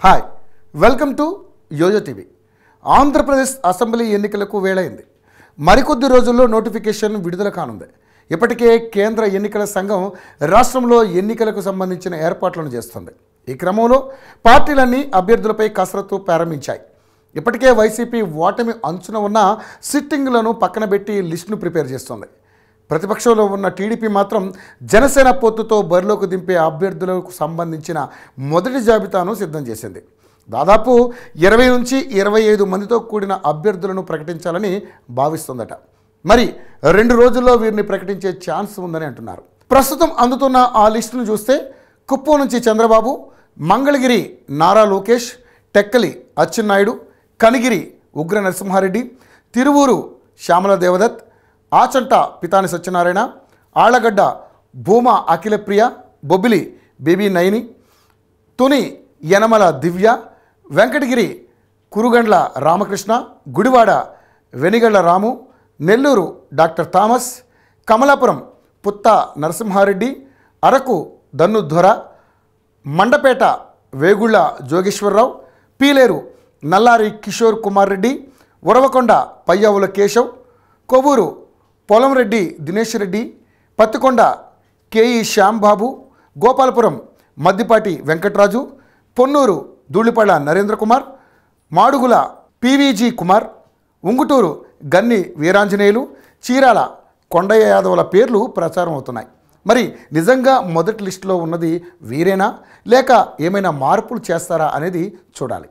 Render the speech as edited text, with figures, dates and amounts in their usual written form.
Hi welcome to Yojo TV. Andhra Pradesh assembly ఎన్నికలకు వేళైంది. మరికొద్ది రోజుల్లో నోటిఫికేషన్ విడుదల కానుంది. ఇప్పటికే కేంద్ర ఎన్నికల సంఘం రాష్ట్రంలో ఎన్నికలకు సంబంధించిన ఏర్పాట్లను చేస్తుంది. ఈ క్రమంలో పార్టీలన్నీ అభ్యర్థులపై కసరత్తు ప్రారంభించాయి. ఇప్పటికే వైసీపీ ఓటమి అంచున ఉన్న సిట్టింగ్లను పక్కన పెట్టి లిస్టును ప్రిపేర్ చేస్తుంది. ప్రతిపక్షంలో ఉన్న టీడీపీ మాత్రం జనసేన పొత్తుతో బరిలోకి దింపే అభ్యర్థులకు సంబంధించిన మొదటి జాబితాను సిద్ధం చేసింది. దాదాపు 20 నుంచి 25 మందితో కూడిన అభ్యర్థులను ప్రకటించాలని భావిస్తుందట. మరి 2 రోజుల్లో వీరిని ప్రకటించే ఛాన్స్ ఉందని అంటున్నారు. ప్రస్తుతం అందుతున్న ఆ లిస్టును చూస్తే కుప్పం నుంచి Chandrababu, Mangalagiri Nara Lokesh, Tekkali Atchannaidu, Kanigiri Ugra Narasimha Reddy, Tiruvuru Shyamala Devadath, Achanta Pithani Satyanarayana, Allagadda Bhuma Akhila Priya, Bobbili Baby Nayani, Tuni Yanamala Divya, Venkatagiri Kurugondla Ramakrishna, Gudivada Venigalla Ramu, Nellore doctor Thomas, Kamalapuram Putta Narasimha Reddy, Araku Dannudhwara, Mandapeta Vegulla Jogeswara Rao, Pileru Nallari Kishore Kumar Reddy, Uravakonda Payyavula Keshav, Kovvur Polamreddy Dinesh Reddy, Pattikonda K E Shyam Babu, Gopalapuram Maddipati Venkatraju, Ponnur Dhulipalla Narendra Kumar, Madugula P V G Kumar, Unguturu Ganni Veeranjaneyulu, Chirala Kondayya యాదవుల పేర్లు ప్రచారం అవుతున్నాయి. మరి నిజంగా మొదటి లిస్టులో ఉన్నది వీరేనా లేక ఏమైనా మార్పులు చేస్తారా అనేది చూడాలి.